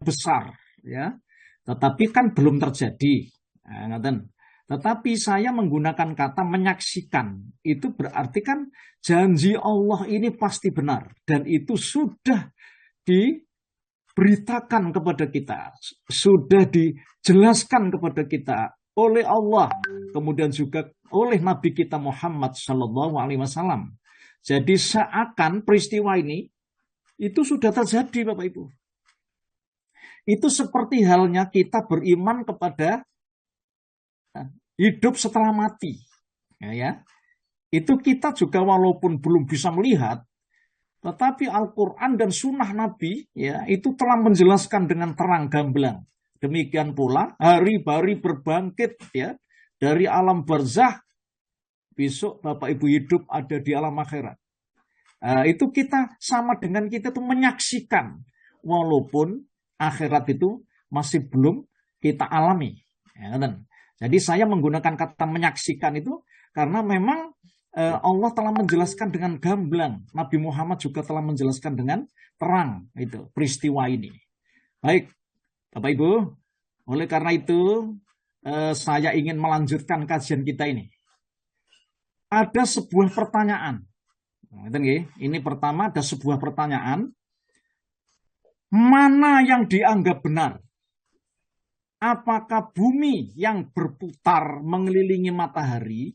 besar, ya. Tetapi kan belum terjadi. Nah, tetapi saya menggunakan kata menyaksikan. Itu berarti kan janji Allah ini pasti benar. Dan itu sudah diberitakan kepada kita. Sudah dijelaskan kepada kita oleh Allah. Kemudian juga oleh Nabi kita Muhammad SAW. Jadi seakan peristiwa ini itu sudah terjadi, Bapak Ibu. Itu seperti halnya kita beriman kepada hidup setelah mati. Ya. Itu kita juga walaupun belum bisa melihat, tetapi Al-Quran dan Sunnah Nabi ya itu telah menjelaskan dengan terang gamblang. Demikian pula hari-hari berbangkit ya dari alam barzah, besok Bapak Ibu hidup ada di alam akhirat. Itu kita sama dengan kita tuh menyaksikan, walaupun akhirat itu masih belum kita alami. Ya, jadi saya menggunakan kata menyaksikan itu karena memang Allah telah menjelaskan dengan gamblang. Nabi Muhammad juga telah menjelaskan dengan terang itu peristiwa ini. Baik, Bapak Ibu, oleh karena itu saya ingin melanjutkan kajian kita ini. Ada sebuah pertanyaan. Ini pertama ada sebuah pertanyaan. Mana yang dianggap benar? Apakah bumi yang berputar mengelilingi matahari,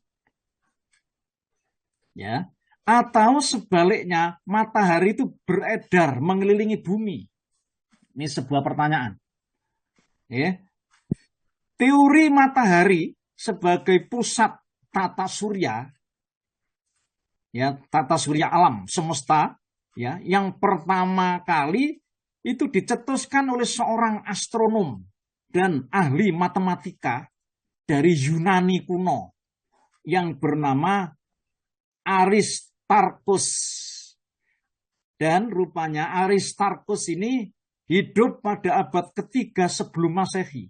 ya, atau sebaliknya matahari itu beredar mengelilingi bumi? Ini sebuah pertanyaan. Ya. Teori matahari sebagai pusat tata surya, ya, tata surya alam semesta, ya, yang pertama kali itu dicetuskan oleh seorang astronom dan ahli matematika dari Yunani kuno yang bernama Aristarchus. Dan rupanya Aristarchus ini hidup pada abad ketiga sebelum Masehi.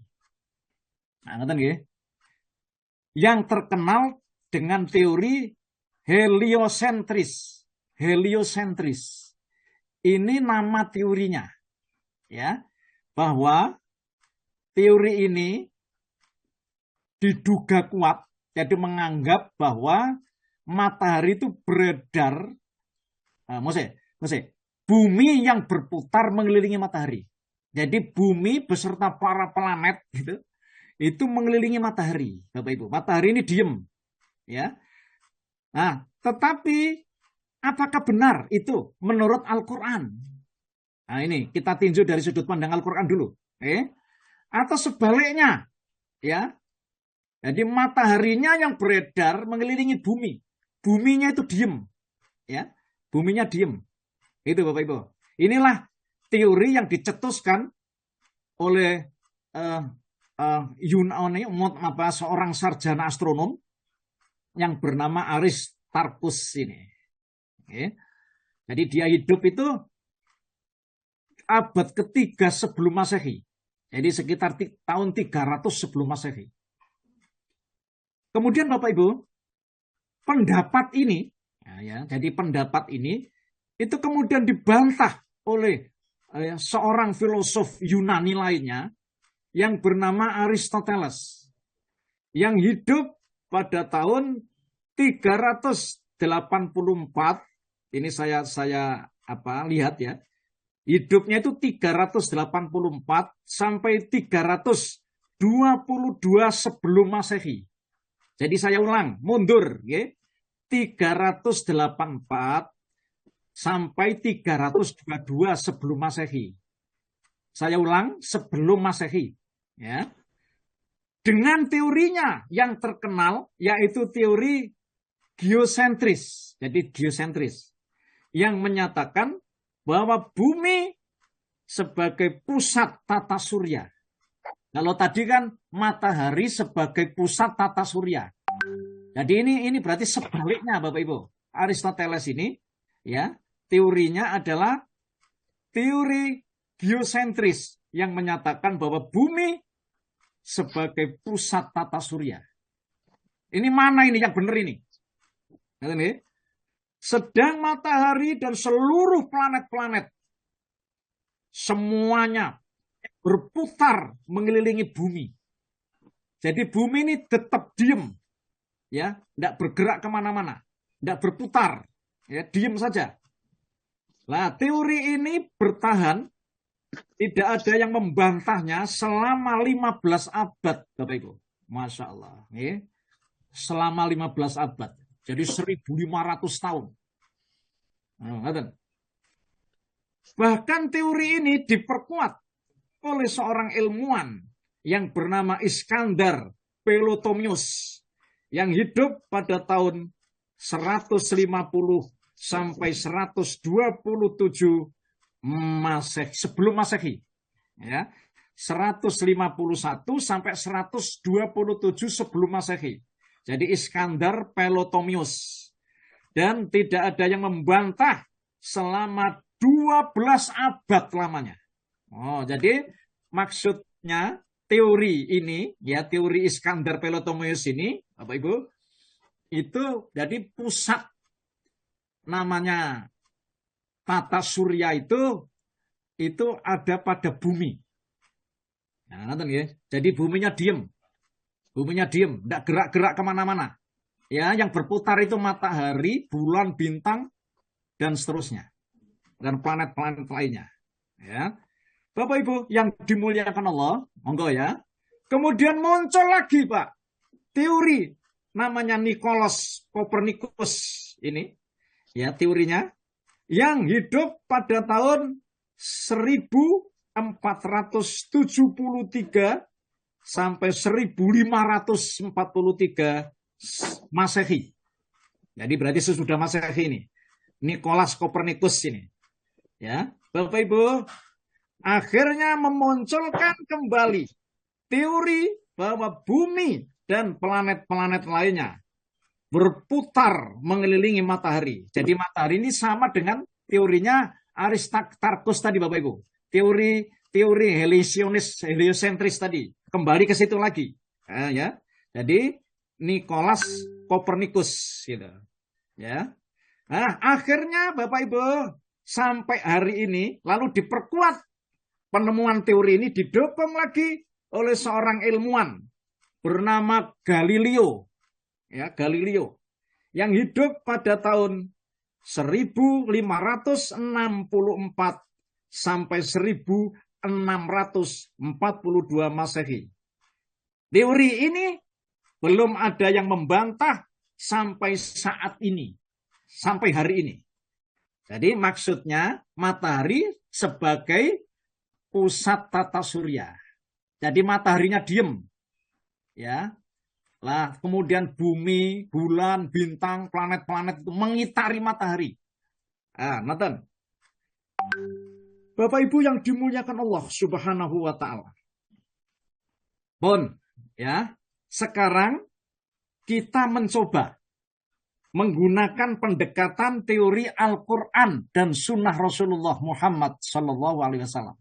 Nah, yang terkenal dengan teori heliosentris. Heliosentris. Ini nama teorinya. Ya, bahwa teori ini diduga kuat, jadi menganggap bahwa matahari itu beredar, bumi yang berputar mengelilingi matahari. Jadi bumi beserta para planet gitu, itu mengelilingi matahari, Bapak Ibu. Matahari ini diem, ya. Nah, tetapi apakah benar itu menurut Al-Quran? Nah ini kita tinjau dari sudut pandang Al-Quran dulu. Atau sebaliknya, ya. Jadi mataharinya yang beredar mengelilingi bumi. Buminya itu diem. Ya. Buminya diem. Itu Bapak Ibu. Inilah teori yang dicetuskan oleh seorang sarjana astronom yang bernama Aristarchus ini. Jadi dia hidup itu abad ketiga sebelum Masehi. Jadi sekitar tahun 300 sebelum Masehi. Kemudian Bapak Ibu, pendapat ini, jadi pendapat ini itu kemudian dibantah oleh seorang filosof Yunani lainnya yang bernama Aristoteles, yang hidup pada tahun 384. Ini saya lihat ya. Hidupnya itu 384 sampai 322 sebelum Masehi. Jadi saya ulang, mundur. Ya. 384 sampai 322 sebelum Masehi. Saya ulang, sebelum Masehi. Ya. Dengan teorinya yang terkenal, yaitu teori geosentris. Jadi geosentris. Yang menyatakan bahwa bumi sebagai pusat tata surya. Kalau tadi kan matahari sebagai pusat tata surya. Jadi ini berarti sebaliknya Bapak Ibu. Aristoteles ini ya, teorinya adalah teori geosentris yang menyatakan bahwa bumi sebagai pusat tata surya. Ini mana ini yang benar ini? Sedang matahari dan seluruh planet-planet semuanya berputar mengelilingi bumi. Jadi bumi ini tetap diem, ya, tidak bergerak kemana-mana, tidak berputar, ya, diem saja. Nah, teori ini bertahan, tidak ada yang membantahnya selama 15 abad, Bapak Ibu. Masya Allah. Ya. Selama 15 abad. Jadi 1.500 tahun. Nah, bahkan teori ini diperkuat oleh seorang ilmuwan yang bernama Iskandar Ptolemaios yang hidup pada tahun 150 sampai 127 sebelum Masehi. Ya. 151 sampai 127 sebelum Masehi. Jadi Iskandar Ptolemaios. Dan tidak ada yang membantah selama 12 abad lamanya. Oh, jadi maksudnya teori ini, ya teori Iskandar Ptolemaios ini, Bapak Ibu, itu jadi pusat namanya tata surya itu ada pada bumi. Nah, ya. Jadi buminya diem, tidak gerak-gerak kemana-mana. Ya, yang berputar itu matahari, bulan, bintang, dan seterusnya, dan planet-planet lainnya. Ya, Bapak Ibu yang dimuliakan Allah, monggo ya. Kemudian muncul lagi, Pak, teori namanya Nikolaus Kopernikus ini, ya teorinya, yang hidup pada tahun 1473 sampai 1543 Masehi. Jadi berarti sesudah Masehi ini. Nikolaus Kopernikus ini. Ya, Bapak Ibu, akhirnya memunculkan kembali teori bahwa bumi dan planet-planet lainnya berputar mengelilingi matahari. Jadi matahari ini sama dengan teorinya Aristarchus tadi, Bapak Ibu. Teori heliosentris tadi. Kembali ke situ lagi. Ya. Jadi Nikolaus Kopernikus gitu. Ya. Nah, akhirnya Bapak Ibu sampai hari ini lalu diperkuat penemuan teori ini didukung lagi oleh seorang ilmuwan bernama Galileo. Ya, Galileo yang hidup pada tahun 1564 sampai 1642 Masehi. Teori ini belum ada yang membantah sampai saat ini, sampai hari ini. Jadi maksudnya matahari sebagai pusat tata surya. Jadi mataharinya diem, ya. Lah kemudian bumi, bulan, bintang, planet-planet itu mengitari matahari. Nonton. Bapak Ibu yang dimuliakan Allah Subhanahu wa taala. Bon, ya. Sekarang kita mencoba menggunakan pendekatan teori Al-Qur'an dan sunnah Rasulullah Muhammad sallallahu alaihi wasallam.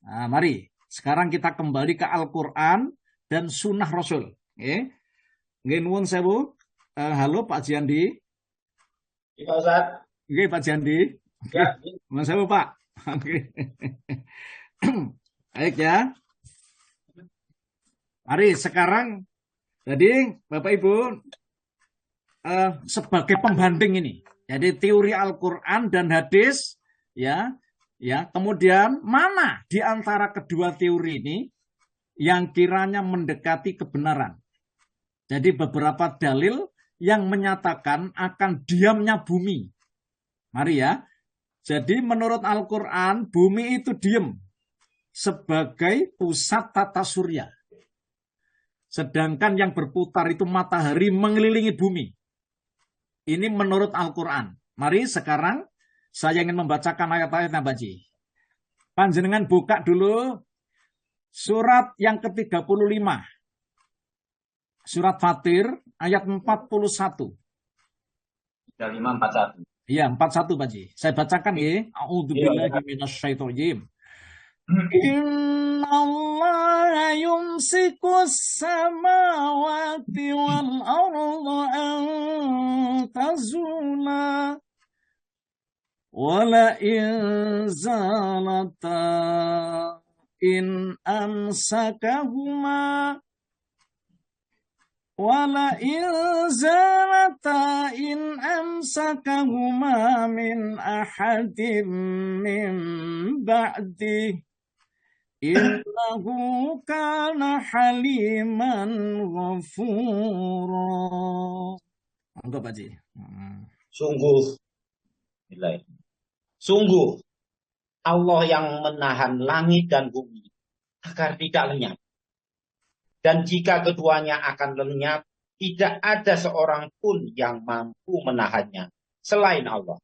Nah, mari sekarang kita kembali ke Al-Qur'an dan sunnah Rasul. Nggih. Nggih nuwun sewu. Halo Pak Jiandi. Iya, Pak Ustaz. Nggih Pak Jiandi. Ya. Nuwun sewu Pak. Oke. Baik ya. Mari sekarang jadi Bapak Ibu sebagai pembanding ini. Jadi teori Al-Qur'an dan hadis ya. Ya, kemudian mana di antara kedua teori ini yang kiranya mendekati kebenaran? Jadi beberapa dalil yang menyatakan akan diamnya bumi. Mari ya. Jadi menurut Al-Qur'an bumi itu diam sebagai pusat tata surya. Sedangkan yang berputar itu matahari mengelilingi bumi. Ini menurut Al-Qur'an. Mari sekarang saya ingin membacakan ayat-ayat Nabaji. Panjenengan buka dulu surat yang ke-35. Surat Fatir ayat 41. 3541. Iya, 41 Pak Ji. Saya bacakan ya. A'udzubillahi minasyaitonir rajim. Innallaha yumsikus samawati wal arda an tazula wala in zalata in amsakahuma wala in zalata in amsakahuma min ahadim min ba'di innahu kana haliman ghafura. Anggap Pak Ji. Sungguh, sungguh Allah yang menahan langit dan bumi agar tidak lenyap. Dan jika keduanya akan lenyap, tidak ada seorang pun yang mampu menahannya selain Allah.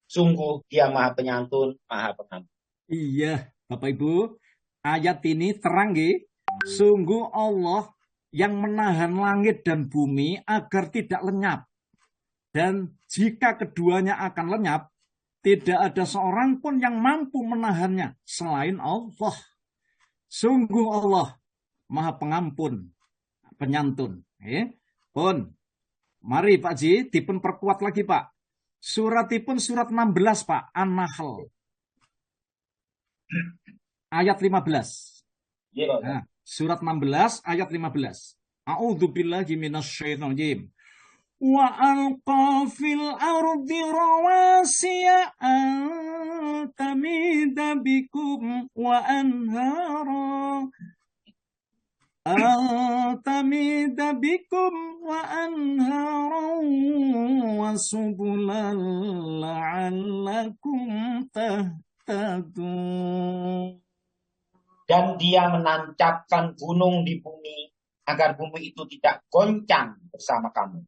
Sungguh Dia Maha Penyantun, Maha Pengampun. Iya, Bapak Ibu, ayat ini terang nggih. Sungguh Allah yang menahan langit dan bumi agar tidak lenyap. Dan jika keduanya akan lenyap, tidak ada seorang pun yang mampu menahannya selain Allah. Sungguh Allah Maha Pengampun, Penyantun. Pun, mari Pak Ji, dipun perkuat lagi Pak. Suratipun surat 16 Pak, An-Nahl. Ayat 15. Nah, surat 16 ayat 15. A'udzubillahi minasyaitonir rajim. Wa alqa fil ardi rawasiya an tamida bikum wa anhara tamida bikum wa anhara wa subulan la'allakum tahtadun. Dan Dia menancapkan gunung di bumi agar bumi itu tidak goncang bersama kamu.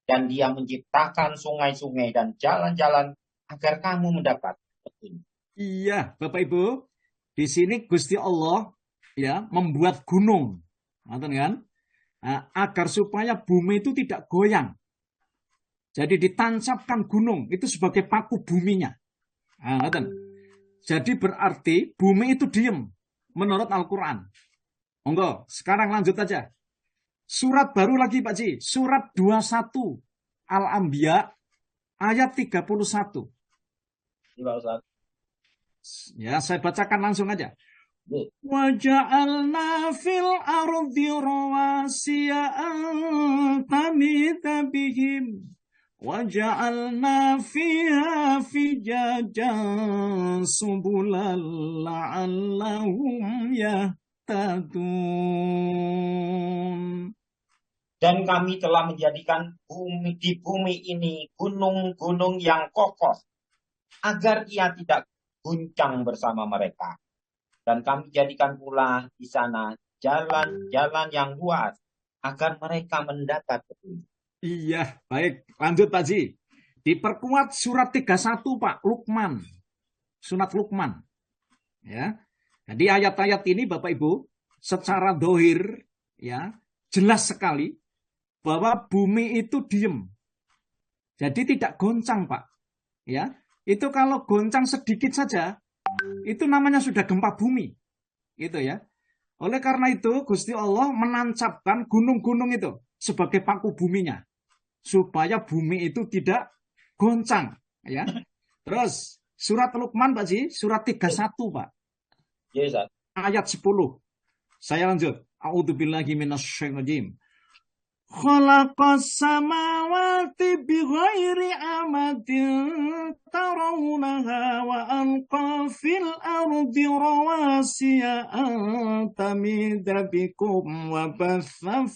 Dan Dia menciptakan sungai-sungai dan jalan-jalan agar kamu mendapat petunjuk. Iya, Bapak Ibu, di sini Gusti Allah ya membuat gunung, kan? Agar supaya bumi itu tidak goyang. Jadi ditancapkan gunung itu sebagai paku buminya. Jadi berarti bumi itu diem menurut Al-Quran. Monggo, sekarang lanjut aja. Surat baru lagi Pak Ji, surat 21 Al-Anbiya ayat 31. Ya, saya bacakan langsung aja. Wa ja'alna fil ardi rawasiya an tamida bihim wa ja'alna fiha fijajan subulan la'allahum yahtadun. Dan kami telah menjadikan di bumi ini gunung-gunung yang kokoh agar ia tidak guncang bersama mereka. Dan kami jadikan pula di sana jalan-jalan yang luas agar mereka mendapat petunjuk. Iya, baik. Lanjut Pak Ji. Diperkuat surat 31 Pak, Luqman. Surat Luqman. Ya. Jadi ayat-ayat ini Bapak Ibu secara dohir ya jelas sekali bahwa bumi itu diem. Jadi tidak goncang Pak. Ya. Itu kalau goncang sedikit saja itu namanya sudah gempa bumi. Gitu ya. Oleh karena itu Gusti Allah menancapkan gunung-gunung itu sebagai paku buminya supaya bumi itu tidak goncang ya. Terus surat Luqman Pak Ji, surat 31 Pak. Yes, ayat 10. Saya lanjut. A'udzubillahi minasyaitonir rajim. Khalaqas samawati bighairi amadin tarawunaha wa alqa fil ardi rawasiya an tamida bikum wa batha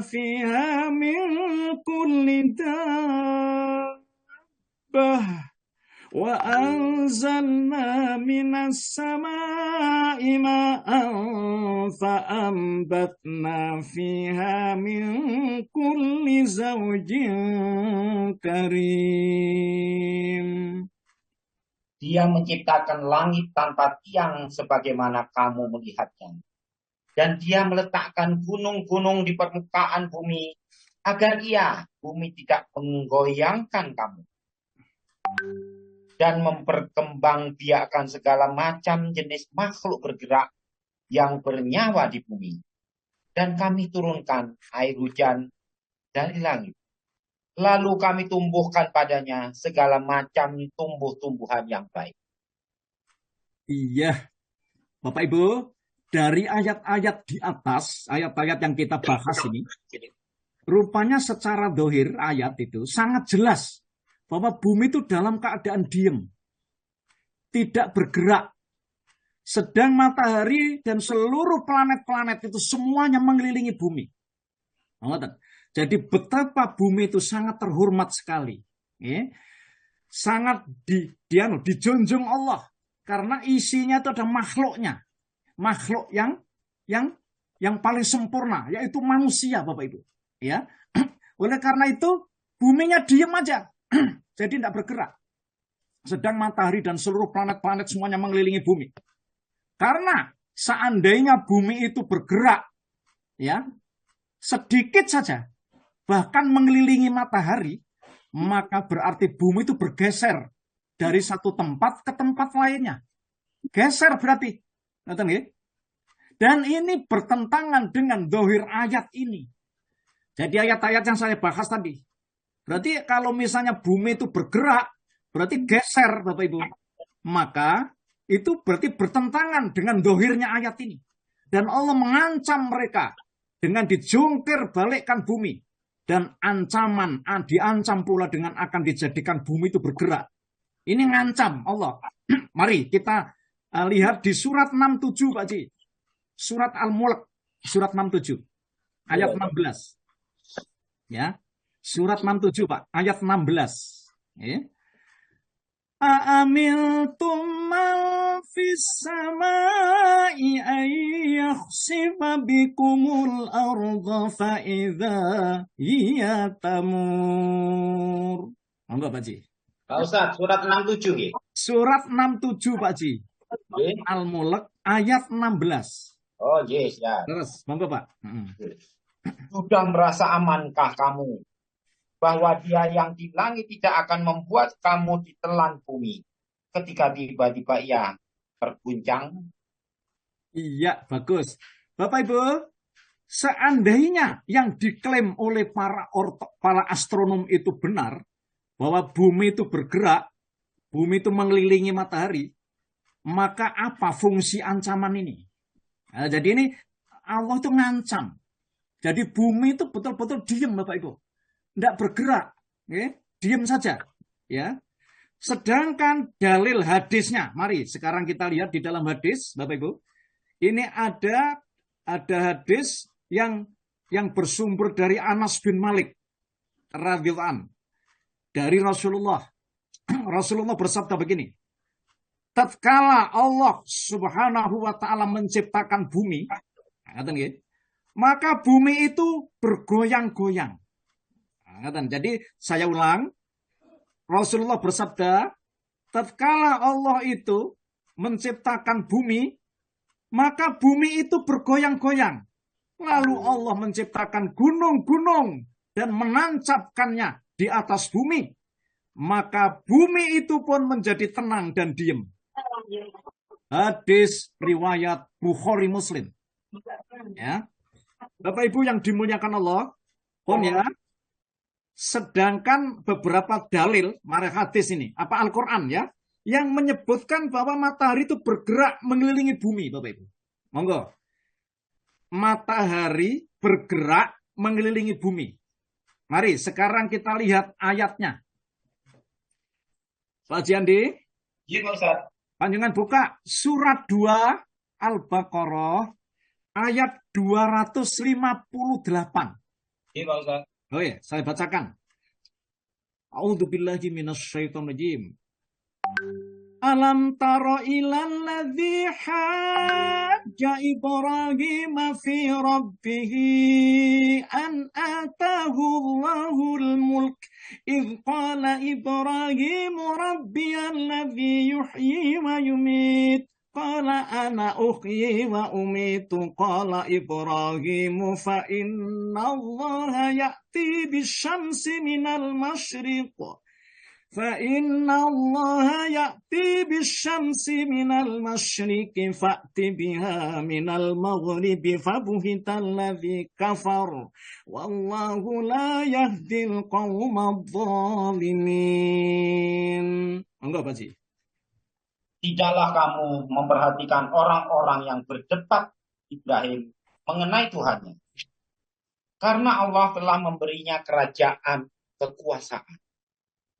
fiha min kulli dabbah wa anzalna minas samaa'i ma'an fa'ambatna fiha min kulli zawjin karim. Dia menciptakan langit tanpa tiang sebagaimana kamu melihatnya. Dan Dia meletakkan gunung-gunung di permukaan bumi agar bumi tidak menggoyangkan kamu. Dan memperkembangbiakkan segala macam jenis makhluk bergerak yang bernyawa di bumi. Dan kami turunkan air hujan dari langit. Lalu kami tumbuhkan padanya segala macam tumbuh-tumbuhan yang baik. Iya, Bapak Ibu, dari ayat-ayat di atas, ayat-ayat yang kita bahas ini, rupanya secara dohir ayat itu sangat jelas bahwa bumi itu dalam keadaan diem, tidak bergerak. Sedang matahari dan seluruh planet-planet itu semuanya mengelilingi bumi. Jadi betapa bumi itu sangat terhormat sekali. Ya. Sangat dijunjung Allah. Karena isinya itu ada makhluknya. Makhluk yang paling sempurna, yaitu manusia, Bapak Ibu. Ya. Oleh karena itu, buminya diam aja. Jadi tidak bergerak. Sedang matahari dan seluruh planet-planet semuanya mengelilingi bumi. Karena seandainya bumi itu bergerak, ya, sedikit saja, bahkan mengelilingi matahari, maka berarti bumi itu bergeser dari satu tempat ke tempat lainnya. Geser berarti. Dan ini bertentangan dengan dohir ayat ini. Jadi ayat-ayat yang saya bahas tadi. Berarti kalau misalnya bumi itu bergerak, berarti geser, Bapak Ibu. Maka itu berarti bertentangan dengan dohirnya ayat ini. Dan Allah mengancam mereka dengan dijungkir balikkan bumi. Dan ancaman, diancam pula dengan akan dijadikan bumi itu bergerak. Ini ngancam Allah. Mari kita lihat di surat 67, Pak Ji. Surat Al-Mulk, surat 67, ayat 16. Ya, surat 67, Pak, ayat 16. Ya. A'amiltum man fis samai ayyakhsifa bikumul arda fa idza hiya tamur. Monggo Pak Ji. Pak Ustaz, surat 67 ya? Surat 67 Pak Ji. Al-Mulk ayat 16. Oh, yes, ya. Terus, monggo Pak. Sudah merasa amankah kamu bahwa Dia yang di langit tidak akan membuat kamu ditelan bumi ketika tiba-tiba ia terguncang? Iya, bagus. Bapak Ibu, seandainya yang diklaim oleh para astronom itu benar, bahwa bumi itu bergerak, bumi itu mengelilingi matahari, maka apa fungsi ancaman ini? Nah, jadi ini Allah itu ngancam. Jadi bumi itu betul-betul diam, Bapak Ibu. Tidak bergerak, ya, diam saja, ya. Sedangkan dalil hadisnya, mari sekarang kita lihat di dalam hadis, Bapak Ibu. Ini ada hadis yang bersumber dari Anas bin Malik radhiyallahu anhu, dari Rasulullah. Rasulullah bersabda begini. Tatkala Allah Subhanahu wa taala menciptakan bumi, maka bumi itu bergoyang-goyang. Jadi saya ulang, Rasulullah bersabda, tatkala Allah itu menciptakan bumi, maka bumi itu bergoyang-goyang. Lalu Allah menciptakan gunung-gunung dan menancapkannya di atas bumi. Maka bumi itu pun menjadi tenang dan diam. Hadis riwayat Bukhari Muslim. Ya. Bapak Ibu yang dimuliakan Allah, pun ya. Sedangkan beberapa dalil, mari hadis ini, apa Al-Quran ya, yang menyebutkan bahwa matahari itu bergerak mengelilingi bumi, Bapak Ibu. Monggo. Matahari bergerak mengelilingi bumi. Mari sekarang kita lihat ayatnya. Pak Jiandi. Iya, Pak Ustaz. Panjangan buka surat 2 Al-Baqarah ayat 258. Iya, Pak Ustaz. Oh ya, saya bacakan. A'udzubillahi minasyaitonirrajim. Alam tara ilal ladzi hajja Ibrahim fi rabbih an atahu Allahul mulk idh qala Ibrahim rabbiyalladzi yuhyi wa yumit qala ana uhyi wa umitu qala Ibrahim fa inna Allah ya'ti bisyamsi minal masyriq فإن الله يأتي بالشمس من المشرق فأت بها من المغرب فبهت الذي كفر والله لا يهدي القوم الظالمين. Enggak Pak Ji? Tidaklah kamu memperhatikan orang-orang yang berdebat Ibrahim mengenai Tuhannya. Karena Allah telah memberinya kerajaan kekuasaan.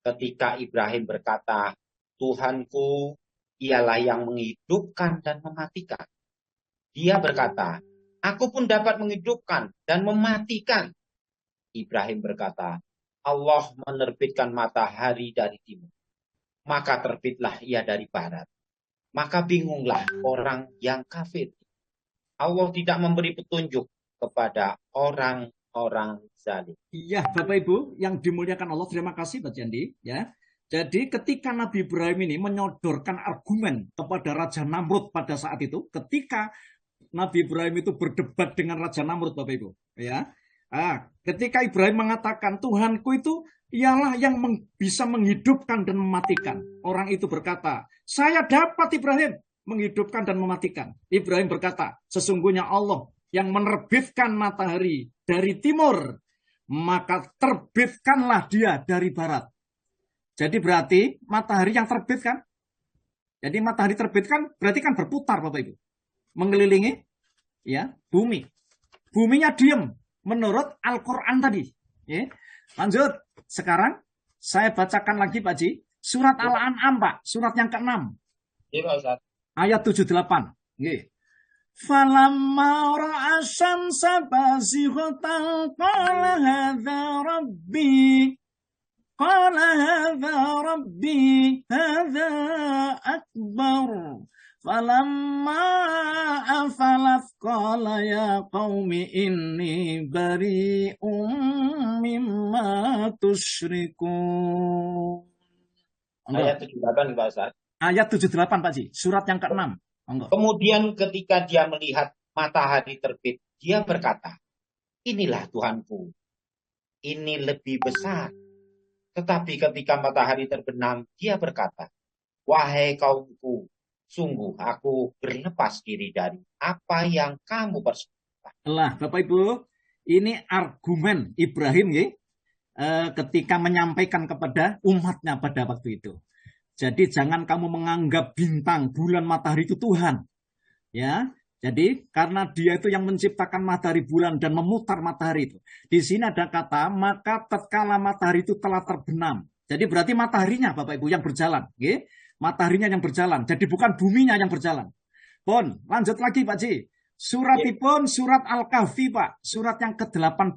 Ketika Ibrahim berkata, Tuhanku ialah yang menghidupkan dan mematikan. Dia berkata, aku pun dapat menghidupkan dan mematikan. Ibrahim berkata, Allah menerbitkan matahari dari timur. Maka terbitlah ia dari barat. Maka bingunglah orang yang kafir. Allah tidak memberi petunjuk kepada orang-orang zalim. Iya, Bapak Ibu yang dimuliakan Allah, terima kasih Pak Jandi. Ya, jadi ketika Nabi Ibrahim ini menyodorkan argumen kepada Raja Namrud pada saat itu, ketika Nabi Ibrahim itu berdebat dengan Raja Namrud, Bapak Ibu, ya, ketika Ibrahim mengatakan Tuhanku itu ialah yang bisa menghidupkan dan mematikan. Orang itu berkata, saya dapat Ibrahim menghidupkan dan mematikan. Ibrahim berkata, sesungguhnya Allah yang menerbitkan matahari dari timur, maka terbitkanlah dia dari barat. Jadi berarti matahari yang terbit kan? Jadi matahari terbit kan berarti kan berputar Bapak Ibu. Mengelilingi ya bumi. Buminya diem menurut Al-Qur'an tadi. Ya. Lanjut. Sekarang saya bacakan lagi Pak Ji, surat Al-An'am Pak, surat yang ke-6. Iya Pak Ustaz. Ayat 78. Nggih. Falamma ra'a syamsa bazighatan qala hadza rabbi hadza akbar. Falamma afalat qala ya qaumi inni bari'um mimma tusyrikun. Ayat 78 Pak Ustaz. Ayat 78 Pak Ji, surat yang ke-6. Kemudian ketika dia melihat matahari terbit, dia berkata, inilah Tuhanku, ini lebih besar. Tetapi ketika matahari terbenam, dia berkata, wahai kaumku, sungguh aku berlepas diri dari apa yang kamu persekutukan. Lah, Bapak Ibu, ini argumen Ibrahim ya, ketika menyampaikan kepada umatnya pada waktu itu. Jadi jangan kamu menganggap bintang, bulan, matahari itu Tuhan. Ya, jadi karena dia itu yang menciptakan matahari, bulan dan memutar matahari itu. Di sini ada kata maka tatkala matahari itu telah terbenam. Jadi berarti mataharinya Bapak Ibu yang berjalan, ya? Mataharinya yang berjalan. Jadi bukan buminya yang berjalan. Pun, lanjut lagi Pak Ji. Suratipun surat Al-Kahfi Pak, surat yang ke-18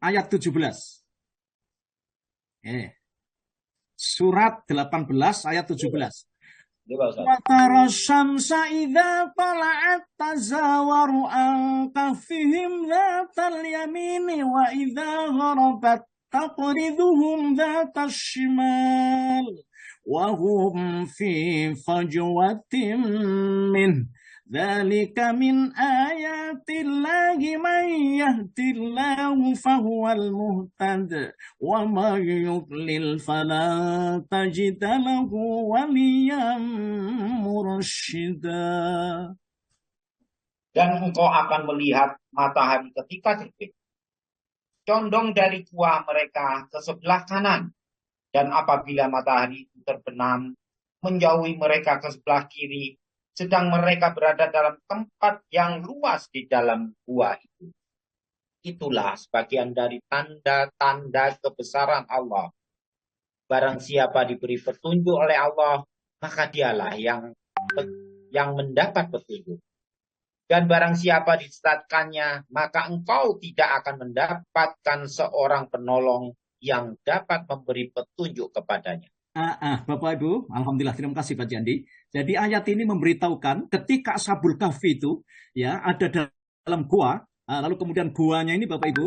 ayat 17. Surat 18 ayat 17. Wa tara syamsa idza tala'at tazawaru an kahfihim dzatal yamini wa idza gharabat taqriduhum dzatal shimal wa hum fi fajwatin min dzalika min ayatillahi man yahdillahu fahuwal muhtad wa may yudlil fala tajid lahu waliyan mursyida. Dan engkau akan melihat matahari ketika terbit, condong dari gua mereka ke sebelah kanan, dan apabila matahari itu terbenam, menjauhi mereka ke sebelah kiri, sedang mereka berada dalam tempat yang luas di dalam gua itu. Itulah sebagian dari tanda-tanda kebesaran Allah. Barang siapa diberi petunjuk oleh Allah, maka dialah yang mendapat petunjuk. Dan barang siapa disesatkannya, maka engkau tidak akan mendapatkan seorang penolong yang dapat memberi petunjuk kepadanya. Bapak Ibu, alhamdulillah, terima kasih Pak Jandi. Jadi ayat ini memberitahukan ketika Ashabul Kahfi itu ya ada dalam gua, lalu kemudian guanya ini Bapak Ibu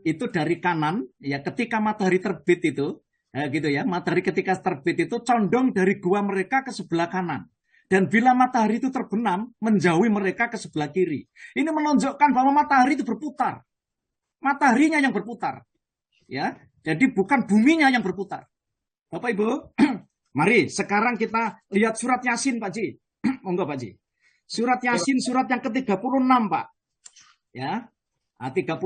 itu dari kanan ya ketika matahari terbit itu gitu ya, matahari ketika terbit itu condong dari gua mereka ke sebelah kanan. Dan bila matahari itu terbenam menjauhi mereka ke sebelah kiri. Ini menunjukkan bahwa matahari itu berputar. Mataharinya yang berputar. Ya, jadi bukan buminya yang berputar. Bapak Ibu, mari sekarang kita lihat surat Yasin Pak Ji. Monggo Pak Ji. Surat Yasin surat yang ke-36 Pak. Ya. 36,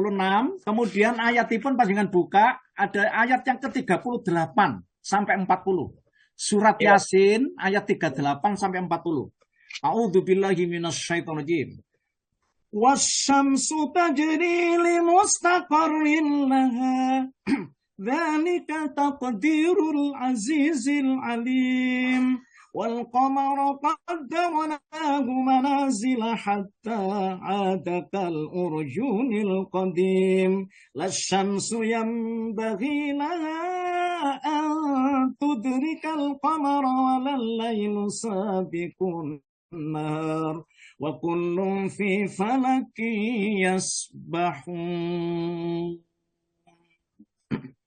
kemudian ayatipun panjenengan buka ada ayat yang ke-38 sampai 40. Surat Ya. Yasin ayat 38 sampai 40. A'udzubillahi minasyaitonirrajim. Wasyamsu tajri limustaqarrin laha. Dzalika taqdirul azizil alim. والقمر قدرناه منازل حتى عاد كالأرجون القديم لا الشمس ينبغي لها أن تدرك القمر ولا الليل سابق النهار وكل في فلك يسبحون.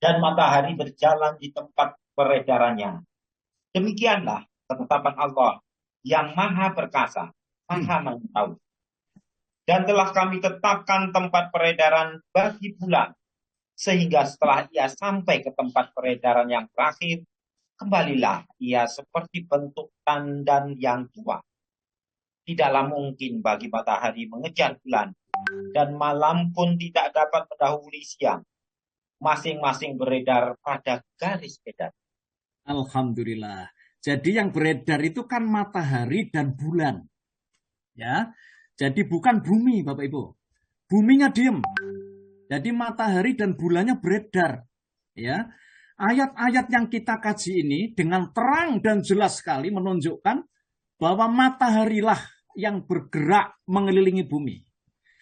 Dan matahari berjalan di tempat peredarannya. Demikianlah ketetapan Allah yang maha perkasa, maha mengetahui. Dan telah kami tetapkan tempat peredaran bagi bulan, sehingga setelah ia sampai ke tempat peredaran yang terakhir, kembalilah ia seperti bentuk tandan yang tua. Tidaklah mungkin bagi matahari mengejar bulan, dan malam pun tidak dapat mendahului siang. Masing-masing beredar pada garis edar. Alhamdulillah. Jadi yang beredar itu kan matahari dan bulan. Ya. Jadi bukan bumi, Bapak Ibu. Buminya diem. Jadi matahari dan bulannya beredar. Ya. Ayat-ayat yang kita kaji ini dengan terang dan jelas sekali menunjukkan bahwa mataharilah yang bergerak mengelilingi bumi.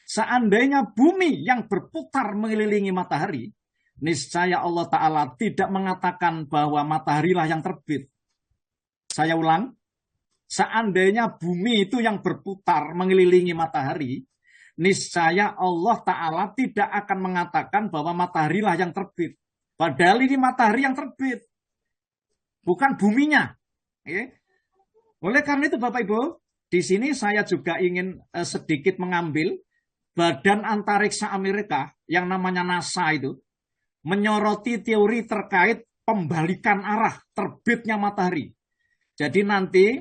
Seandainya bumi yang berputar mengelilingi matahari, niscaya Allah Ta'ala tidak mengatakan bahwa mataharilah yang terbit. Saya ulang, seandainya bumi itu yang berputar mengelilingi matahari, niscaya Allah Ta'ala tidak akan mengatakan bahwa mataharilah yang terbit. Padahal ini matahari yang terbit, bukan buminya. Oleh karena itu Bapak Ibu, di sini saya juga ingin sedikit mengambil Badan Antariksa Amerika yang namanya NASA itu, menyoroti teori terkait pembalikan arah terbitnya matahari. Jadi nanti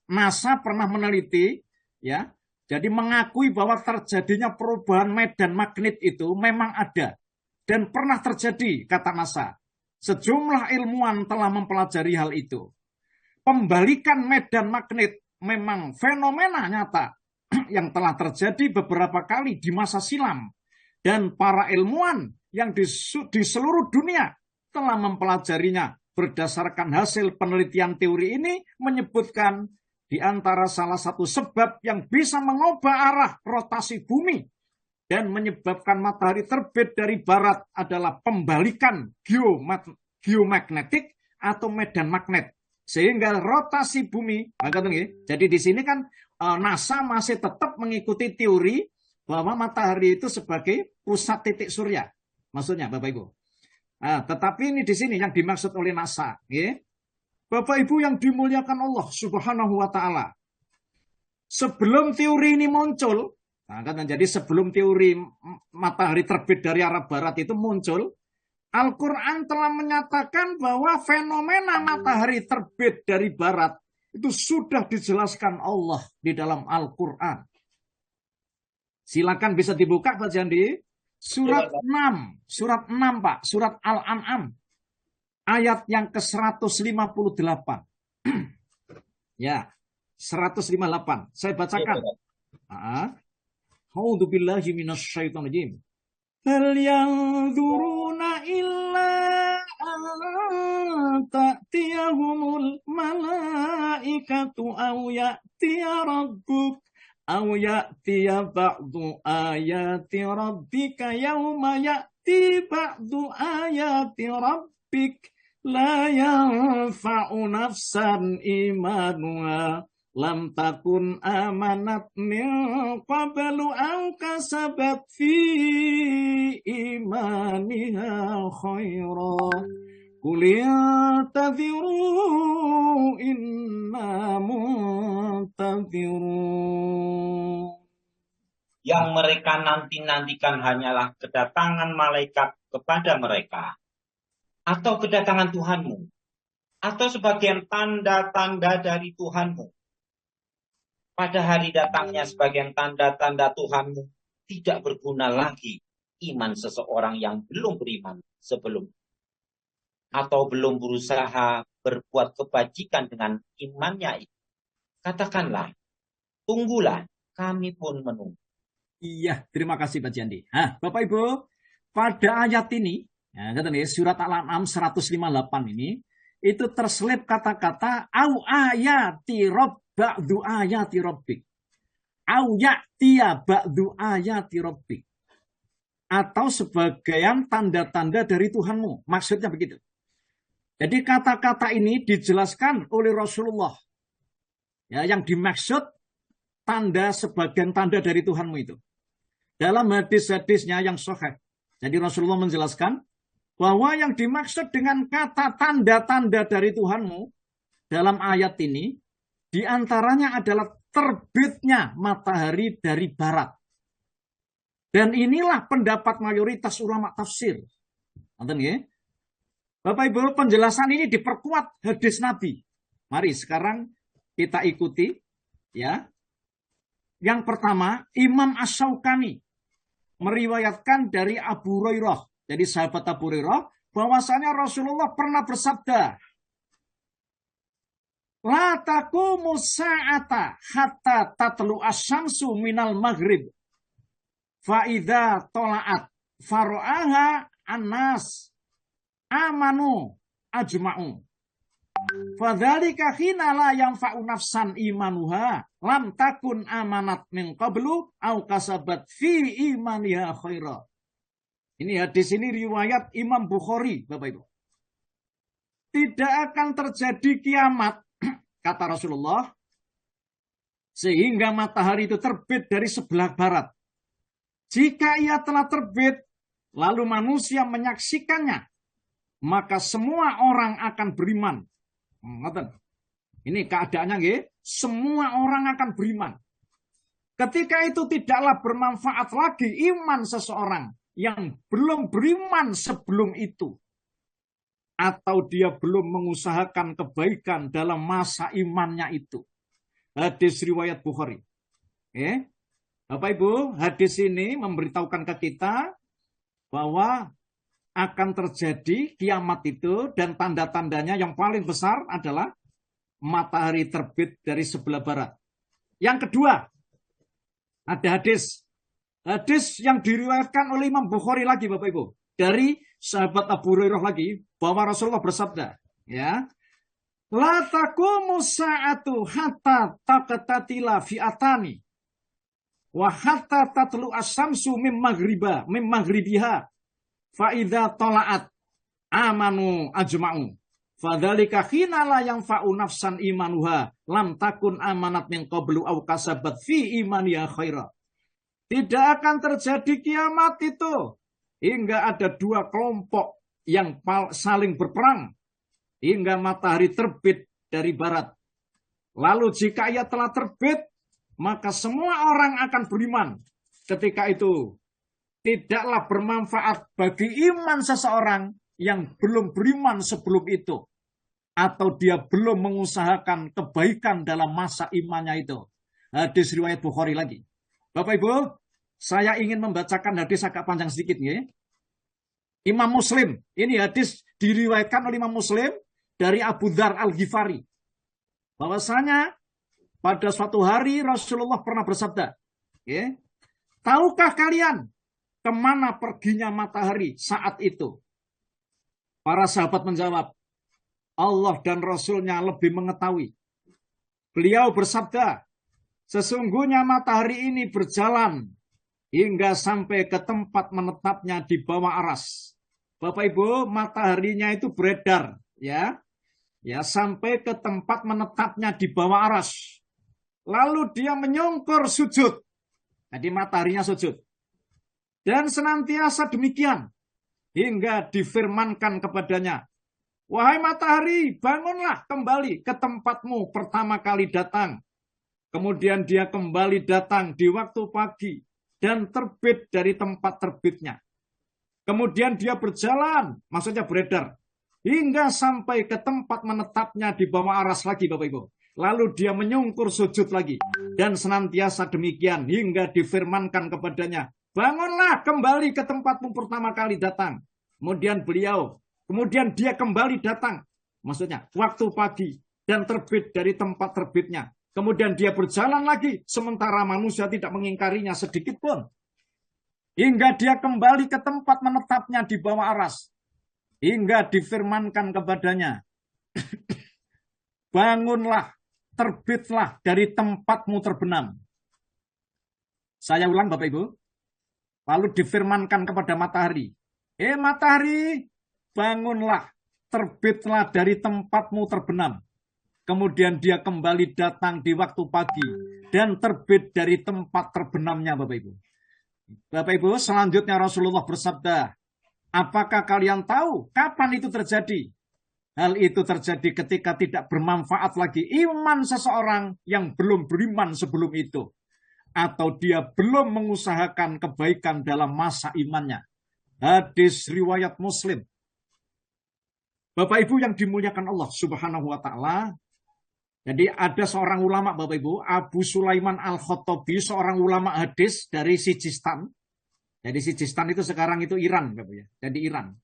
NASA pernah meneliti, ya, jadi mengakui bahwa terjadinya perubahan medan magnet itu memang ada dan pernah terjadi, kata NASA. Sejumlah ilmuwan telah mempelajari hal itu. Pembalikan medan magnet memang fenomena nyata yang telah terjadi beberapa kali di masa silam, dan para ilmuwan yang di seluruh dunia telah mempelajarinya. Berdasarkan hasil penelitian teori ini menyebutkan di antara salah satu sebab yang bisa mengubah arah rotasi bumi dan menyebabkan matahari terbit dari barat adalah pembalikan geomagnetik atau medan magnet, sehingga rotasi bumi. Jadi di sini kan NASA masih tetap mengikuti teori bahwa matahari itu sebagai pusat titik surya. Maksudnya Bapak Ibu. Nah, tetapi ini di sini yang dimaksud oleh NASA. Ya. Bapak Ibu yang dimuliakan Allah Subhanahu wa Ta'ala. Sebelum teori ini muncul, nah, kan, jadi sebelum teori matahari terbit dari arah barat itu muncul, Al-Quran telah menyatakan bahwa fenomena matahari terbit dari barat itu sudah dijelaskan Allah di dalam Al-Quran. Silakan bisa dibuka Pak Jandi. Surat 6, Pak, surat Al-An'am, ayat yang ke-158. Ya, 158. Saya bacakan. A'udzubillahi minasyaitonirrajim. Hal yanzuruna illa an ta'tiyahumul malaikatu aw ya'tiya rabbuk أو يأتي بعض آيات ربك يوم يأتي بعض آيات ربك لا ينفع نفسا إيمانها لم تكن آمنت من قبل أو كسبت في إيمانها خيرا قل انتظروا إنا منتظرون. Yang mereka nanti-nantikan hanyalah kedatangan malaikat kepada mereka, atau kedatangan Tuhanmu, atau sebagian tanda-tanda dari Tuhanmu. Pada hari datangnya sebagian tanda-tanda Tuhanmu, tidak berguna lagi iman seseorang yang belum beriman sebelum, atau belum berusaha berbuat kebajikan dengan imannya itu, katakanlah, tunggulah, kami pun menunggu. Iya, terima kasih Pak Jandi. Bapak Ibu, pada ayat ini, surat Al-An'am 158 ini, itu terselip kata-kata au ayati ba'du ayati rabbik. Au ya'tiya ba'du ayati rabbik. Atau sebagian tanda-tanda dari Tuhanmu. Maksudnya begitu. Jadi kata-kata ini dijelaskan oleh Rasulullah. Ya, yang dimaksud sebagian tanda dari Tuhanmu itu. Dalam hadis-hadisnya yang sahih. Jadi Rasulullah menjelaskan bahwa yang dimaksud dengan kata tanda-tanda dari Tuhanmu dalam ayat ini, diantaranya adalah terbitnya matahari dari barat. Dan inilah pendapat mayoritas ulama tafsir. Bapak Ibu, penjelasan ini diperkuat hadis Nabi. Mari sekarang kita ikuti. Ya. Yang pertama, Imam Asy-Syaukani meriwayatkan dari Abu Hurairah, jadi sahabat Abu Hurairah, bahwasanya Rasulullah pernah bersabda, la taqumu sa'ata hatta tatlu asy-syamsu minal maghrib fa idza tala'at fara'aha annas amanu ajma'u fadzalika hina la yanfa'u nafsan imanuha lam takun amanat min qablu au kasabat fi imaniha khaira. Ini hadis ini riwayat Imam Bukhari, Bapak Ibu. Tidak akan terjadi kiamat, kata Rasulullah, sehingga matahari itu terbit dari sebelah barat. Jika ia telah terbit, lalu manusia menyaksikannya, maka semua orang akan beriman. Ini keadaannya, ya. Semua orang akan beriman. Ketika itu tidaklah bermanfaat lagi iman seseorang yang belum beriman sebelum itu, atau dia belum mengusahakan kebaikan dalam masa imannya itu. Hadis riwayat Bukhari. Bapak Ibu, hadis ini memberitahukan ke kita bahwa akan terjadi kiamat itu, dan tanda-tandanya yang paling besar adalah matahari terbit dari sebelah barat. Yang kedua, ada hadis yang diriwayatkan oleh Imam Bukhari lagi, Bapak Ibu, dari sahabat Abu Hurairah lagi, bahwa Rasulullah bersabda, ya, la taqumu sa'atu hatta taqtatila fi'atani wa hatta tatlu asy-syamsu min maghribiha fa idza tala'at amanu ajma'u fadzalika hina la yanfa'u nafsan imanuha lam takun amanat min qablu aw kasabat fi imaniha khaira. Tidak akan terjadi kiamat itu hingga ada dua kelompok yang saling berperang hingga matahari terbit dari barat. Lalu jika ia telah terbit, maka semua orang akan beriman. Ketika itu tidaklah bermanfaat bagi iman seseorang yang belum beriman sebelum itu, atau dia belum mengusahakan kebaikan dalam masa imannya itu. Hadis riwayat Bukhari lagi. Bapak Ibu, saya ingin membacakan hadis agak panjang sedikit, ya. Imam Muslim, ini hadis diriwayatkan oleh Imam Muslim dari Abu Dzar Al-Ghifari, bahwasanya pada suatu hari Rasulullah pernah bersabda, ya, tahukah kalian kemana perginya matahari saat itu? Para sahabat menjawab, Allah dan Rasulnya lebih mengetahui. Beliau bersabda, sesungguhnya matahari ini berjalan hingga sampai ke tempat menetapnya di bawah aras. Bapak Ibu, mataharinya itu beredar, ya sampai ke tempat menetapnya di bawah aras. Lalu dia menyungkur sujud. Jadi mataharinya sujud. Dan senantiasa demikian hingga difirmankan kepadanya, wahai matahari, bangunlah kembali ke tempatmu pertama kali datang. Kemudian dia kembali datang di waktu pagi dan terbit dari tempat terbitnya. Kemudian dia berjalan, maksudnya beredar, hingga sampai ke tempat menetapnya di bawah aras lagi, Bapak Ibu. Lalu dia menyungkur sujud lagi. Dan senantiasa demikian hingga difirmankan kepadanya, bangunlah kembali ke tempatmu pertama kali datang. Kemudian dia kembali datang maksudnya waktu pagi, dan terbit dari tempat terbitnya. Kemudian dia berjalan lagi, sementara manusia tidak mengingkarinya sedikit pun. Hingga dia kembali ke tempat menetapnya di bawah aras. Hingga difirmankan kepadanya, bangunlah, terbitlah dari tempatmu terbenam. Saya ulang Bapak Ibu. Lalu difirmankan kepada matahari, matahari, bangunlah, terbitlah dari tempatmu terbenam. Kemudian dia kembali datang di waktu pagi dan terbit dari tempat terbenamnya Bapak Ibu. Bapak Ibu, selanjutnya Rasulullah bersabda, apakah kalian tahu kapan itu terjadi? Hal itu terjadi ketika tidak bermanfaat lagi iman seseorang yang belum beriman sebelum itu. Atau dia belum mengusahakan kebaikan dalam masa imannya. Hadis riwayat Muslim. Bapak Ibu yang dimuliakan Allah Subhanahu wa taala. Jadi ada seorang ulama Bapak Ibu, Abu Sulaiman Al-Khattabi, seorang ulama hadis dari Sijistan. Jadi Sijistan itu sekarang itu Iran Bapak ya. Jadi Iran.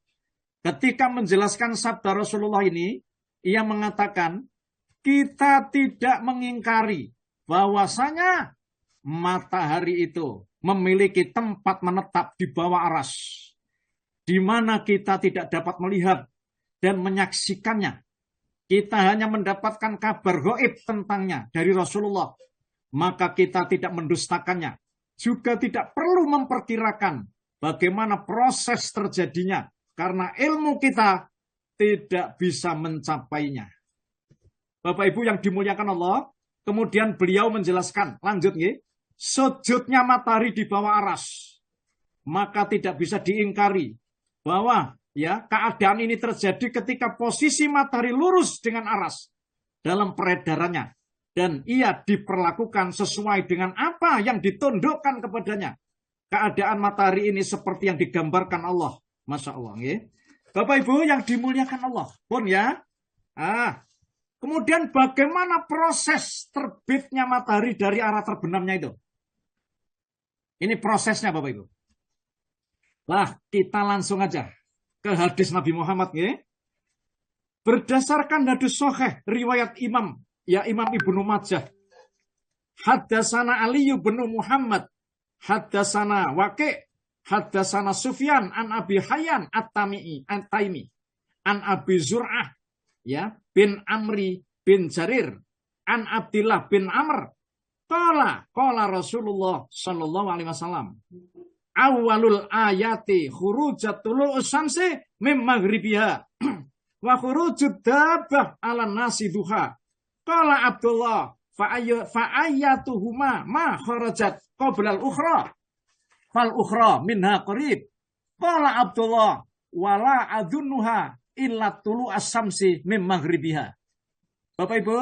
Ketika menjelaskan sabda Rasulullah ini, ia mengatakan, kita tidak mengingkari bahwasanya matahari itu memiliki tempat menetap di bawah aras, di mana kita tidak dapat melihat dan menyaksikannya. Kita hanya mendapatkan kabar gaib tentangnya dari Rasulullah. Maka kita tidak mendustakannya. Juga tidak perlu memperkirakan bagaimana proses terjadinya. Karena ilmu kita tidak bisa mencapainya. Bapak Ibu yang dimuliakan Allah, kemudian beliau menjelaskan, lanjut ya, sujudnya matahari di bawah aras, maka tidak bisa diingkari bahwa ya keadaan ini terjadi ketika posisi matahari lurus dengan aras dalam peredarannya, dan ia diperlakukan sesuai dengan apa yang ditundukkan kepadanya. Keadaan matahari ini seperti yang digambarkan Allah, masya Allah ya. Bapak Ibu yang dimuliakan Allah pun ya. Kemudian bagaimana proses terbitnya matahari dari arah terbenamnya itu? Ini prosesnya Bapak Ibu. Lah, kita langsung aja ke hadis Nabi Muhammad ya. Berdasarkan hadis sahih riwayat Imam Ibnu Majah. Haddasana Ali bin Muhammad, haddasana Waqi', haddasana Sufyan an Abi Hayyan At-Taimi, an Abi Zur'ah ya bin Amri bin Jarir, an Abdillah bin Amr. Qala Rasulullah sallallahu alaihi wasallam, awalul ayati khurujatul usamsi mim maghribiha wa khurujud dabbah ala nasi duha. Qala Abdullah fa ayatuhuma ma kharajat qabla al-ukhra fal ukhra minha qarib. Qala Abdullah wala adunnuha illa tulu as-samsi mim maghribiha. Bapak Ibu,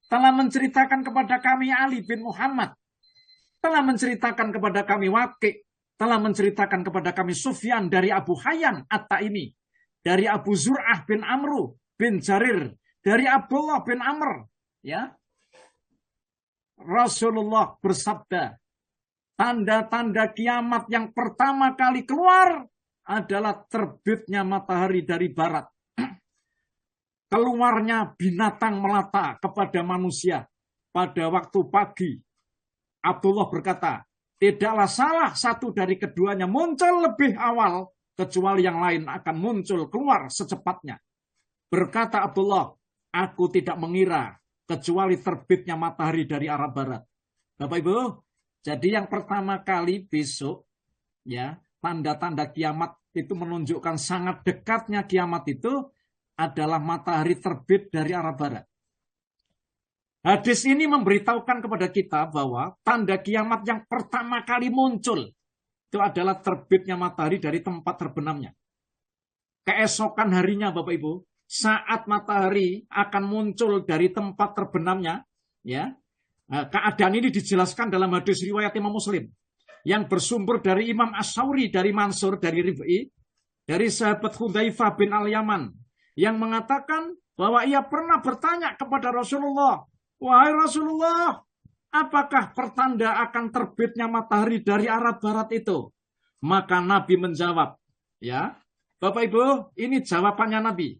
telah menceritakan kepada kami Ali bin Muhammad, telah menceritakan kepada kami Waqi', telah menceritakan kepada kami Sufyan dari Abu Hayyan At-Taimi, dari Abu Zur'ah bin Amru bin Jarir, dari Abdullah bin Amr. Ya, Rasulullah bersabda, tanda-tanda kiamat yang pertama kali keluar adalah terbitnya matahari dari barat. Keluarnya binatang melata kepada manusia pada waktu pagi. Abdullah berkata, tidaklah salah satu dari keduanya muncul lebih awal, kecuali yang lain akan muncul keluar secepatnya. Berkata Abdullah, aku tidak mengira kecuali terbitnya matahari dari arah barat. Bapak Ibu, jadi yang pertama kali besok, ya, tanda-tanda kiamat itu menunjukkan sangat dekatnya kiamat itu adalah matahari terbit dari arah barat. Hadis ini memberitahukan kepada kita bahwa tanda kiamat yang pertama kali muncul itu adalah terbitnya matahari dari tempat terbenamnya. Keesokan harinya Bapak Ibu, saat matahari akan muncul dari tempat terbenamnya, ya, keadaan ini dijelaskan dalam hadis riwayat Imam Muslim yang bersumber dari Imam As-Sauri, dari Mansur, dari Rif'i, dari sahabat Hudzaifah bin Al-Yaman, yang mengatakan bahwa ia pernah bertanya kepada Rasulullah, wahai Rasulullah, apakah pertanda akan terbitnya matahari dari arah barat itu? Maka Nabi menjawab, ya, Bapak Ibu, ini jawabannya Nabi.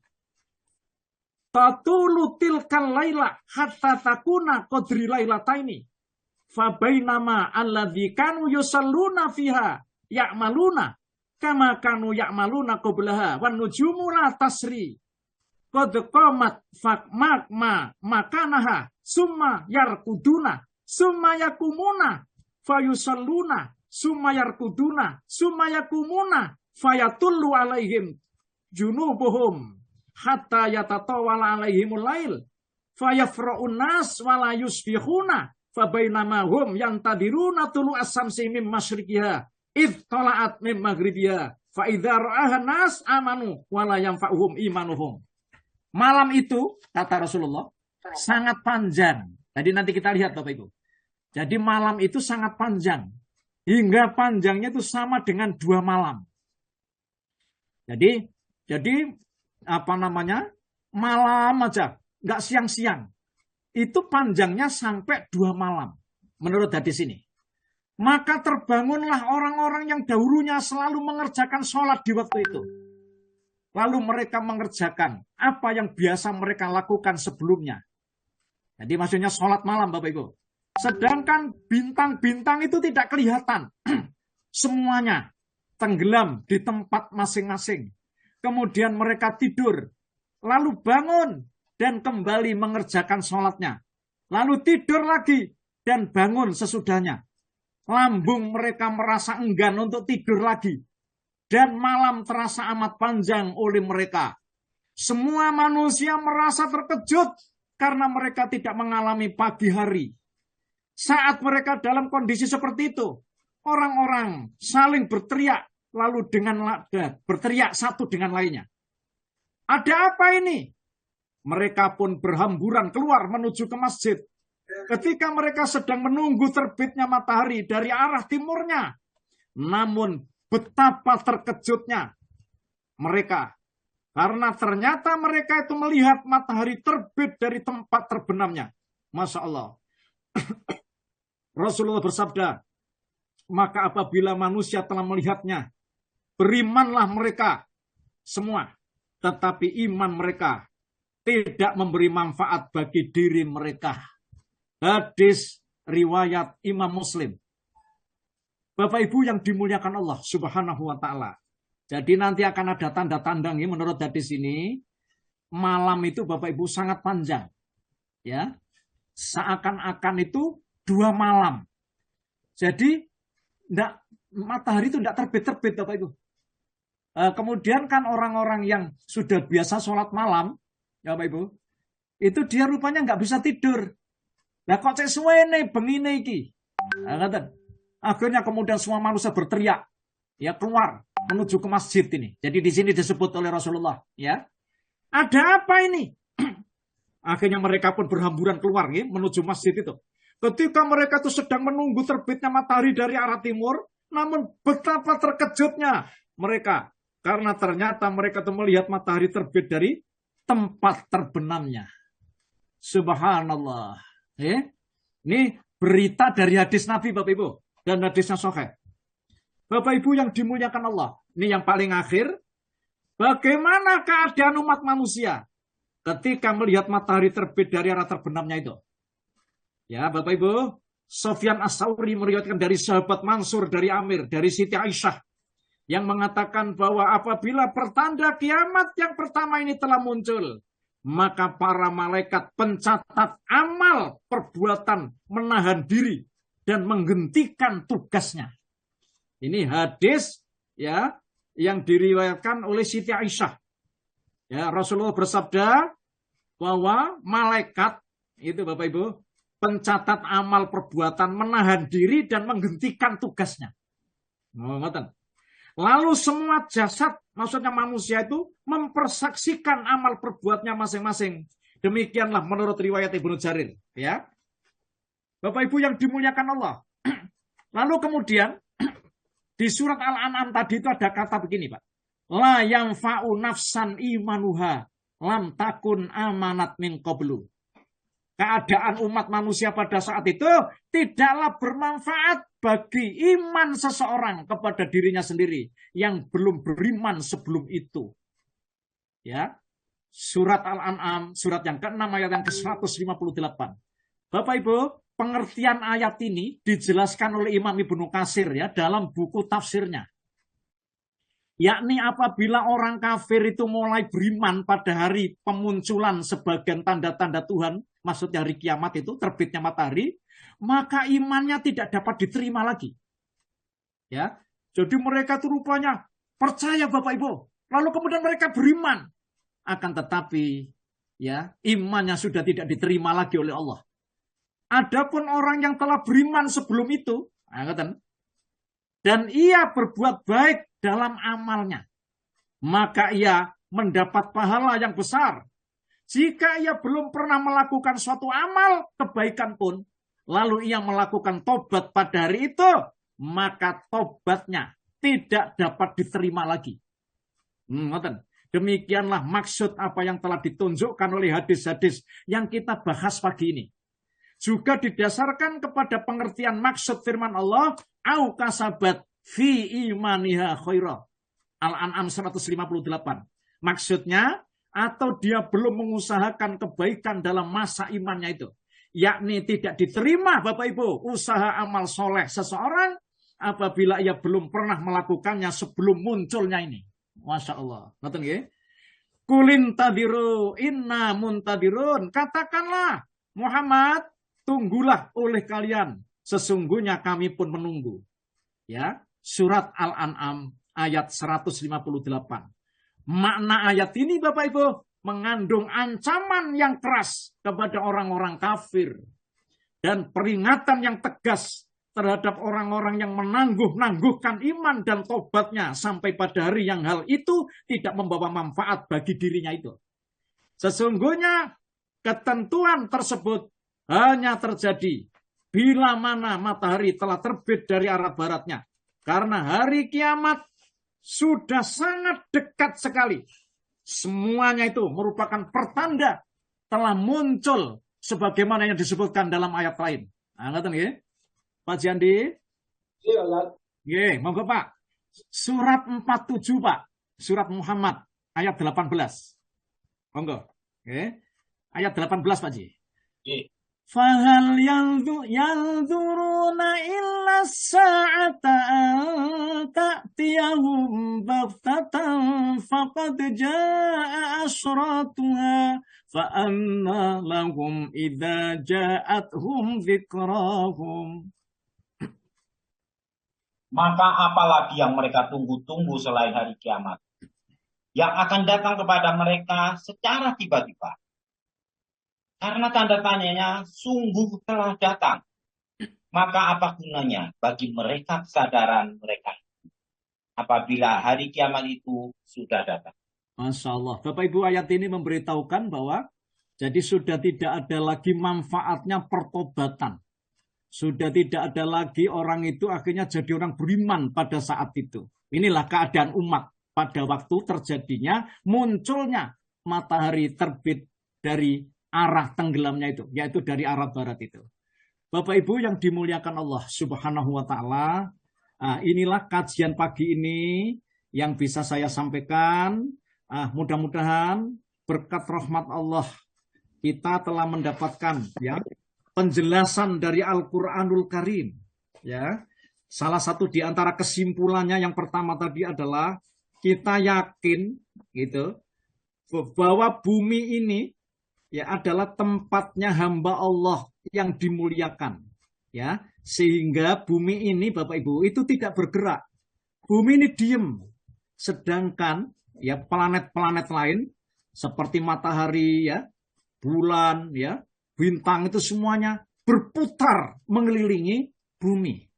tatulu tilkal laila hatta takuna qadri lailataini fa bainama alladzi kanu yusalluna fiha ya'maluna kama kanu ya'maluna qablaha wan nujumu la tasri qad qamat fakmak makanaha summa yarkuduna summa yakumuna fayusalluna summa yarkuduna summa yakumuna fayatullu alaihim junubuhum hatta yatatawala alaihimul lail fayafra'un nas wala yusbihuna fabainama hum yantadiruna tulu as-samsi mim masyriqiha id tala'at mim maghribiha fa idza ra'aha nas amanu wala yanfa'uhum imanuhum. Malam itu kata Rasulullah sangat panjang. Tadi nanti kita lihat Bapak Ibu. Jadi malam itu sangat panjang. Hingga panjangnya itu sama dengan 2 malam. Jadi apa namanya? Malam aja, nggak siang-siang. Itu panjangnya sampai 2 malam. Menurut hadis ini. Maka terbangunlah orang-orang yang dahulunya selalu mengerjakan sholat di waktu itu. Lalu mereka mengerjakan apa yang biasa mereka lakukan sebelumnya. Jadi maksudnya sholat malam Bapak Ibu. Sedangkan bintang-bintang itu tidak kelihatan. Semuanya tenggelam di tempat masing-masing. Kemudian mereka tidur. Lalu bangun dan kembali mengerjakan sholatnya. Lalu tidur lagi dan bangun sesudahnya. Lambung mereka merasa enggan untuk tidur lagi. Dan malam terasa amat panjang oleh mereka. Semua manusia merasa terkejut karena mereka tidak mengalami pagi hari. Saat mereka dalam kondisi seperti itu, orang-orang saling berteriak, lalu dengan berteriak satu dengan lainnya. Ada apa ini? Mereka pun berhamburan keluar menuju ke masjid. Ketika mereka sedang menunggu terbitnya matahari dari arah timurnya. Namun betapa terkejutnya mereka. Karena ternyata mereka itu melihat matahari terbit dari tempat terbenamnya. Masya Allah. Rasulullah bersabda, maka apabila manusia telah melihatnya, berimanlah mereka semua. Tetapi iman mereka tidak memberi manfaat bagi diri mereka. Hadis riwayat Imam Muslim. Bapak Ibu yang dimuliakan Allah Subhanahu wa Ta'ala. Jadi nanti akan ada tanda-tanda menurut hadis ini. Malam itu Bapak Ibu sangat panjang. Ya, seakan-akan itu 2 malam. Jadi matahari itu tidak terbit-terbit Bapak Ibu. Kemudian kan orang-orang yang sudah biasa sholat malam, ya Bapak Ibu, itu dia rupanya nggak bisa tidur. Lah kok cek suwene bengine iki. Akhirnya kemudian semua manusia berteriak, ya keluar menuju ke masjid ini. Jadi di sini disebut oleh Rasulullah, ya. Ada apa ini? Akhirnya mereka pun berhamburan keluar ya, menuju masjid itu. Ketika mereka itu sedang menunggu terbitnya matahari dari arah timur, namun betapa terkejutnya mereka. Karena ternyata mereka itu melihat matahari terbit dari tempat terbenamnya. Subhanallah. Ini berita dari hadis Nabi Bapak Ibu. Dan hadisnya sahih. Bapak Ibu yang dimuliakan Allah. Ini yang paling akhir. Bagaimana keadaan umat manusia ketika melihat matahari terbit dari arah terbenamnya itu? Ya Bapak Ibu, Sufyan As-Tsauri meriwayatkan dari sahabat Mansur, dari Amir, dari Siti Aisyah. Yang mengatakan bahwa apabila pertanda kiamat yang pertama ini telah muncul, maka para malaikat pencatat amal perbuatan menahan diri dan menghentikan tugasnya. Ini hadis ya yang diriwayatkan oleh Siti Aisyah. Ya, Rasulullah bersabda bahwa malaikat itu Bapak Ibu pencatat amal perbuatan menahan diri dan menghentikan tugasnya. Lalu semua jasad, maksudnya manusia itu mempersaksikan amal perbuatnya masing-masing. Demikianlah menurut riwayat Ibnu Jarir. Ya, Bapak Ibu yang dimuliakan Allah. Lalu kemudian di surat Al-An'am tadi itu ada kata begini Pak. La yanfa'u nafsan imanuha lam takun amanat min qablu. Keadaan umat manusia pada saat itu tidaklah bermanfaat bagi iman seseorang kepada dirinya sendiri yang belum beriman sebelum itu. Ya. surat Al-An'am, surat yang ke-6 ayat yang ke-158. Bapak Ibu, pengertian ayat ini dijelaskan oleh Imam Ibnu Katsir ya dalam buku tafsirnya. Yakni apabila orang kafir itu mulai beriman pada hari pemunculan sebagian tanda-tanda Tuhan, maksudnya hari kiamat itu, terbitnya matahari, maka imannya tidak dapat diterima lagi. Ya, jadi mereka itu rupanya percaya Bapak Ibu, lalu kemudian mereka beriman, akan tetapi ya imannya sudah tidak diterima lagi oleh Allah. Adapun orang yang telah beriman sebelum itu, dan ia berbuat baik dalam amalnya, maka ia mendapat pahala yang besar. Jika ia belum pernah melakukan suatu amal kebaikan pun, lalu ia melakukan tobat pada hari itu, maka tobatnya tidak dapat diterima lagi. Demikianlah maksud apa yang telah ditunjukkan oleh hadis-hadis yang kita bahas pagi ini. Juga didasarkan kepada pengertian maksud firman Allah, au kasabat fi imaniha khaira. Al-An'am 158. Maksudnya, atau dia belum mengusahakan kebaikan dalam masa imannya itu. Yakni tidak diterima Bapak Ibu usaha amal soleh seseorang apabila ia belum pernah melakukannya sebelum munculnya ini. Masya Allah. Ngerti nggih? Kulin tadiru inna muntadirun. Katakanlah Muhammad, tunggulah oleh kalian. Sesungguhnya kami pun menunggu. Ya, surat Al-An'am ayat 158. Makna ayat ini Bapak Ibu mengandung ancaman yang keras kepada orang-orang kafir dan peringatan yang tegas terhadap orang-orang yang menangguh-nangguhkan iman dan tobatnya sampai pada hari yang hal itu tidak membawa manfaat bagi dirinya itu. Sesungguhnya ketentuan tersebut hanya terjadi bila mana matahari telah terbit dari arah baratnya. Karena hari kiamat sudah sangat dekat sekali. Semuanya itu merupakan pertanda telah muncul sebagaimana yang disebutkan dalam ayat lain. Angkatan ya? Pak Jandi? Iya, monggo Pak. Surat 47 Pak. Surat Muhammad ayat 18. Monggo. Oke. Ayat 18 Pak Ji. Fahal yanzuruna illa sa'ata an ta'tiyahum baghtatan faqad jaa'a asyratuha fa anna lahum idza ja'athum dzikrahum. Maka apalagi yang mereka tunggu-tunggu selain hari kiamat, yang akan datang kepada mereka secara tiba-tiba. Karena tanda tanyanya sungguh telah datang. Maka apa gunanya bagi mereka kesadaran mereka apabila hari kiamat itu sudah datang. Masya Allah. Bapak Ibu, ayat ini memberitahukan bahwa jadi sudah tidak ada lagi manfaatnya pertobatan. Sudah tidak ada lagi orang itu akhirnya jadi orang beriman pada saat itu. Inilah keadaan umat pada waktu terjadinya munculnya matahari terbit dari arah tenggelamnya itu, yaitu dari arah barat itu. Bapak Ibu yang dimuliakan Allah Subhanahu wa Ta'ala, inilah kajian pagi ini yang bisa saya sampaikan. Mudah-mudahan berkat rahmat Allah kita telah mendapatkan ya penjelasan dari Al-Qur'anul Karim. Ya, salah satu di antara kesimpulannya yang pertama tadi adalah kita yakin gitu bahwa bumi ini ya adalah tempatnya hamba Allah yang dimuliakan, ya, sehingga bumi ini Bapak Ibu itu tidak bergerak, bumi ini diem, sedangkan ya planet-planet lain seperti matahari, ya, bulan, ya, bintang itu semuanya berputar mengelilingi bumi.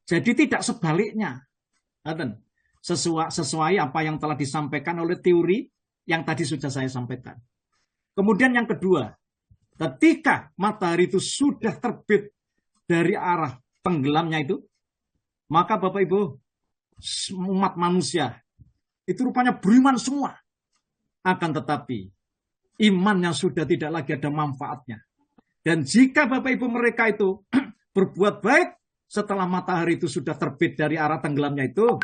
Jadi tidak sebaliknya, sesuai apa yang telah disampaikan oleh teori yang tadi sudah saya sampaikan. Kemudian yang kedua, ketika matahari itu sudah terbit dari arah tenggelamnya itu, maka Bapak Ibu, umat manusia itu rupanya beriman semua. Akan tetapi, imannya sudah tidak lagi ada manfaatnya. Dan jika Bapak Ibu mereka itu berbuat baik setelah matahari itu sudah terbit dari arah tenggelamnya itu,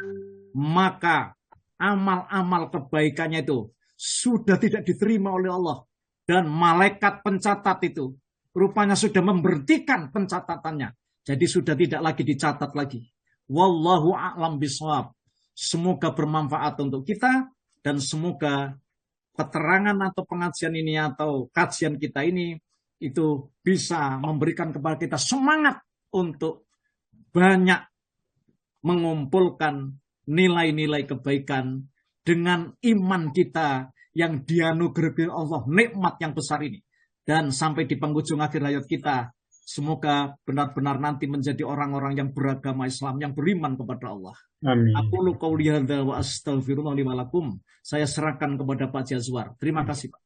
maka amal-amal kebaikannya itu sudah tidak diterima oleh Allah. Dan malaikat pencatat itu rupanya sudah memberhentikan pencatatannya. Jadi sudah tidak lagi dicatat lagi. Wallahu a'lam bishawab. Semoga bermanfaat untuk kita dan semoga keterangan atau pengajian ini atau kajian kita ini itu bisa memberikan kepada kita semangat untuk banyak mengumpulkan nilai-nilai kebaikan dengan iman kita yang dianugerahi Allah, nikmat yang besar ini. Dan sampai di penghujung akhir hayat kita, semoga benar-benar nanti menjadi orang-orang yang beragama Islam, yang beriman kepada Allah. Amin. Aku qouli hadza wa astaghfirullah li wa lakum. Saya serahkan kepada Pak Jazwar. Terima kasih, Pak.